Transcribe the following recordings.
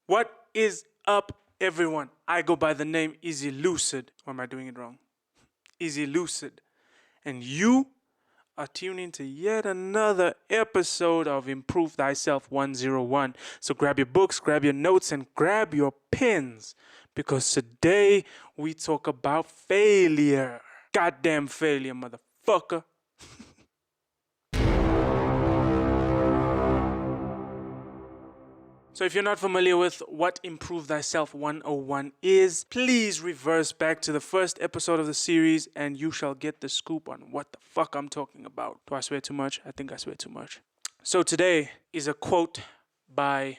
What is up, everyone? I go by the name Izzy Lucid. Or am I doing it wrong? Izzy Lucid. And you are tuning to yet another episode of Improve Thyself 101. So grab your books, grab your notes, and grab your pens. Because today we talk about failure. Goddamn failure, motherfucker. So if you're not familiar with what Improve Thyself 101 is, please reverse back to the first episode of the series and you shall get the scoop on what the fuck I'm talking about. Do I swear too much? I think I swear too much. So today is a quote by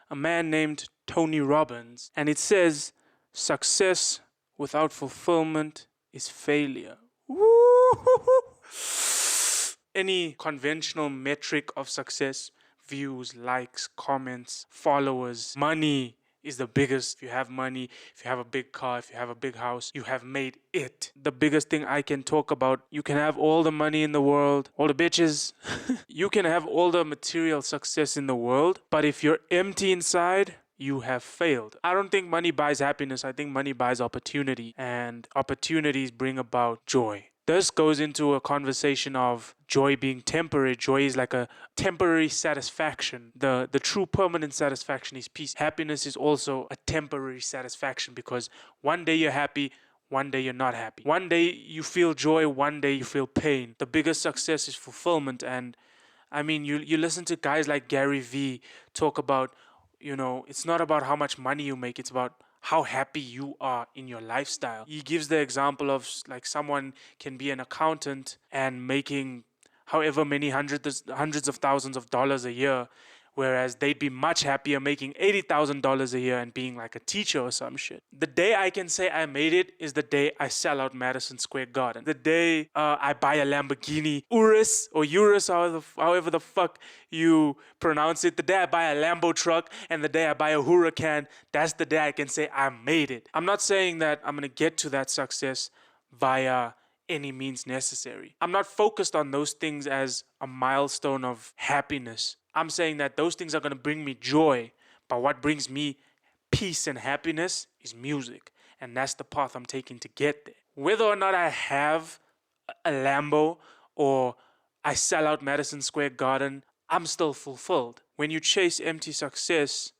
a man named Tony Robbins, and it says, "Success without fulfillment is failure." Woo-hoo-hoo. Any conventional metric of success, views, likes, comments, followers, money is the biggest. If you have money, if you have a big car, if you have a big house, you have made it. The biggest thing I can talk about, you can have all the money in the world, all the bitches. You can have all the material success in the world, but if you're empty inside, you have failed. I don't think money buys happiness. I think money buys opportunity, and opportunities bring about joy. This goes into a conversation of joy being temporary. Joy is like a temporary satisfaction. The true permanent satisfaction is peace. Happiness is also a temporary satisfaction because one day you're happy, one day you're not happy. One day you feel joy, one day you feel pain. The biggest success is fulfillment. And I mean, you listen to guys like Gary Vee talk about, it's not about how much money you make, it's about how happy you are in your lifestyle. He gives the example of like someone can be an accountant and making however many hundreds of thousands of dollars a year, whereas they'd be much happier making $80,000 a year and being like a teacher or some shit. The day I can say I made it is the day I sell out Madison Square Garden. The day I buy a Lamborghini Urus or Urus, however the fuck you pronounce it. The day I buy a Lambo truck and the day I buy a Huracan, that's the day I can say I made it. I'm not saying that I'm gonna get to that success via any means necessary. I'm not focused on those things as a milestone of happiness. I'm saying that those things are going to bring me joy, but what brings me peace and happiness is music, and that's the path I'm taking to get there. Whether or not I have a Lambo or I sell out Madison Square Garden, I'm still fulfilled. When you chase empty success,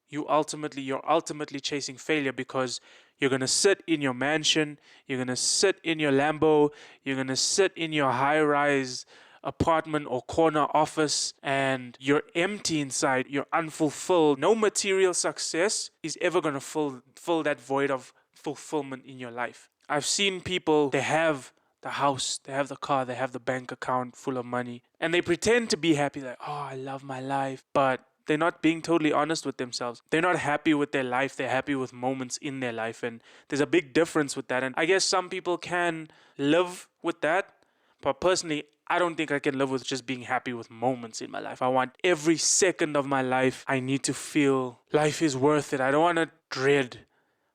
you're ultimately chasing failure because you're going to sit in your mansion, you're going to sit in your Lambo, you're going to sit in your high-rise apartment or corner office, and you're empty inside, you're unfulfilled. No material success is ever going to fill that void of fulfillment in your life. I've seen people, they have the house, they have the car, they have the bank account full of money, and they pretend to be happy, like, oh, I love my life, but they're not being totally honest with themselves. They're not happy with their life. They're happy with moments in their life. And there's a big difference with that. And I guess some people can live with that. But personally, I don't think I can live with just being happy with moments in my life. I want every second of my life, I need to feel life is worth it. I don't want to dread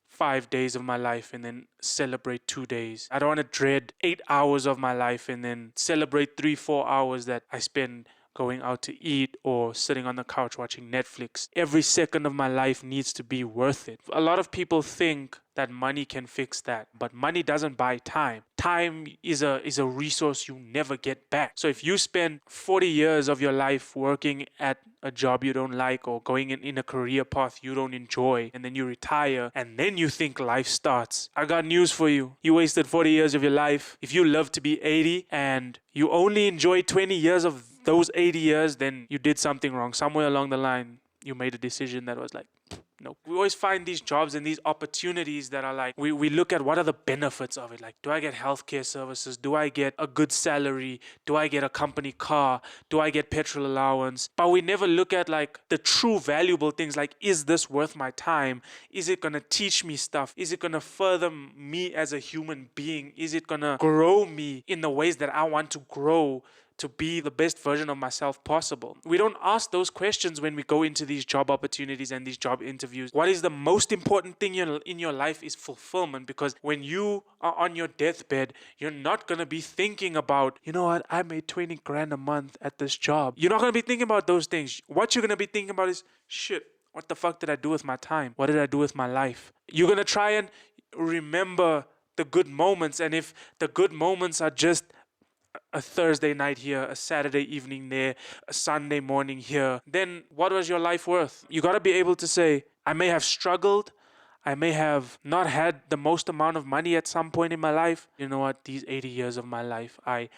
5 days of my life and then celebrate 2 days. I don't want to dread 8 hours of my life and then celebrate 3-4 hours that I spend going out to eat or sitting on the couch watching Netflix. Every second of my life needs to be worth it. A lot of people think that money can fix that, but money doesn't buy time. Time is a resource you never get back. So if you spend 40 years of your life working at a job you don't like or going in a career path you don't enjoy, and then you retire and then you think life starts, I got news for you. You wasted 40 years of your life. If you live to be 80 and you only enjoy 20 years of those 80 years, then you did something wrong. Somewhere along the line, you made a decision that was like, no. We always find these jobs and these opportunities that are like, we look at what are the benefits of it. Like, do I get healthcare services? Do I get a good salary? Do I get a company car? Do I get petrol allowance? But we never look at like the true valuable things like, is this worth my time? Is it going to teach me stuff? Is it going to further me as a human being? Is it going to grow me in the ways that I want to grow to be the best version of myself possible? We don't ask those questions when we go into these job opportunities and these job interviews. What is the most important thing in your life is fulfillment, because when you are on your deathbed, you're not going to be thinking about, you know what, I made 20 grand a month at this job. You're not going to be thinking about those things. What you're going to be thinking about is, shit, What the fuck did I do with my time? What did I do with my life? You're going to try and remember the good moments. And if the good moments are just a Thursday night here, a Saturday evening there, a Sunday morning here, then what was your life worth? You got to be able to say, I may have struggled. I may have not had the most amount of money at some point in my life. You know what? These 80 years of my life, I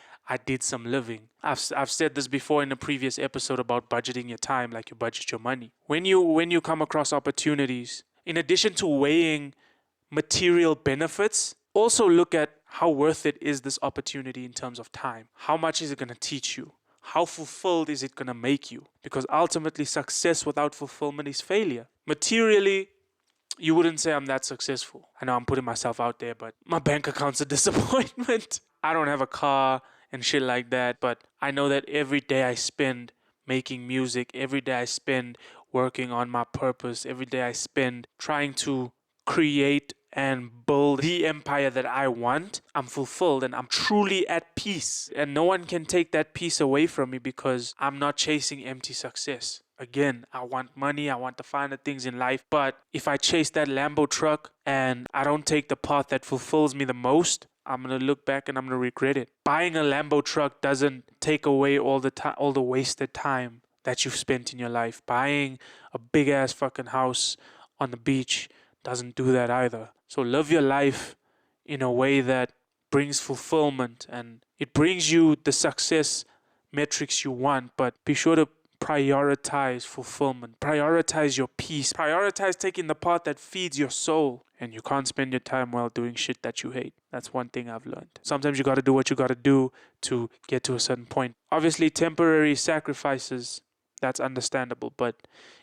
did some living. I've said this before in a previous episode about budgeting your time like you budget your money. When you come across opportunities, in addition to weighing material benefits, also look at how worth it is this opportunity in terms of time. How much is it going to teach you? How fulfilled is it going to make you? Because ultimately, success without fulfillment is failure. Materially, you wouldn't say I'm that successful. I know I'm putting myself out there, but my bank account's a disappointment. I don't have a car and shit like that, but I know that every day I spend making music, every day I spend working on my purpose, every day I spend trying to create and build the empire that I want, I'm fulfilled and I'm truly at peace. And no one can take that peace away from me because I'm not chasing empty success. Again, I want money, I want the finer things in life, but if I chase that Lambo truck and I don't take the path that fulfills me the most, I'm going to look back and I'm going to regret it. Buying a Lambo truck doesn't take away all the wasted time that you've spent in your life. Buying a big ass fucking house on the beach doesn't do that either. So live your life in a way that brings fulfillment and it brings you the success metrics you want, but be sure to prioritize fulfillment, prioritize your peace, prioritize taking the path that feeds your soul. And you can't spend your time while doing shit that you hate. That's one thing I've learned. Sometimes you got to do what you got to do to get to a certain point. Obviously, temporary sacrifices, that's understandable. But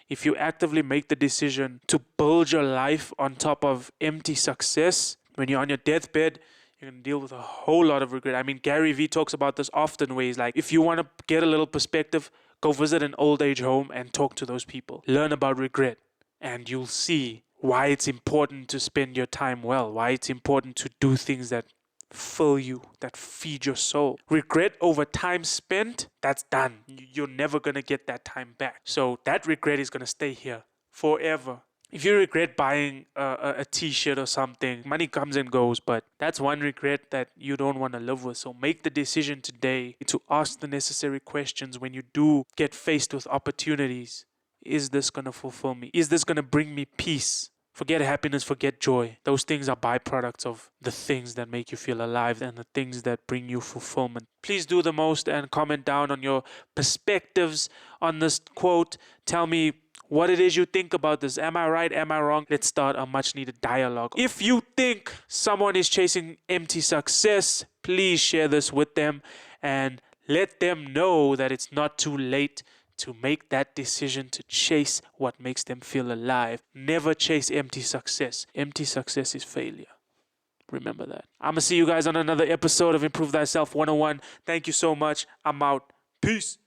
if you actively make the decision to build your life on top of empty success, when you're on your deathbed, you're going to deal with a whole lot of regret. I mean, Gary Vee talks about this often, where he's like, if you want to get a little perspective, go visit an old age home and talk to those people. Learn about regret and you'll see why it's important to spend your time well, why it's important to do things that fill you, that feed your soul. Regret over time spent, that's done. You're never going to get that time back. So that regret is going to stay here forever. If you regret buying a t-shirt or something, money comes and goes, but that's one regret that you don't want to live with. So make the decision today to ask the necessary questions when you do get faced with opportunities. Is this going to fulfill me? Is this going to bring me peace? Forget happiness, forget joy. Those things are byproducts of the things that make you feel alive and the things that bring you fulfillment. Please do the most and comment down on your perspectives on this quote. Tell me what it is you think about this. Am I right? Am I wrong? Let's start a much needed dialogue. If you think someone is chasing empty success, please share this with them and let them know that it's not too late to make that decision to chase what makes them feel alive. Never chase empty success. Empty success is failure. Remember that. I'm going to see you guys on another episode of Improve Thyself 101. Thank you so much. I'm out. Peace.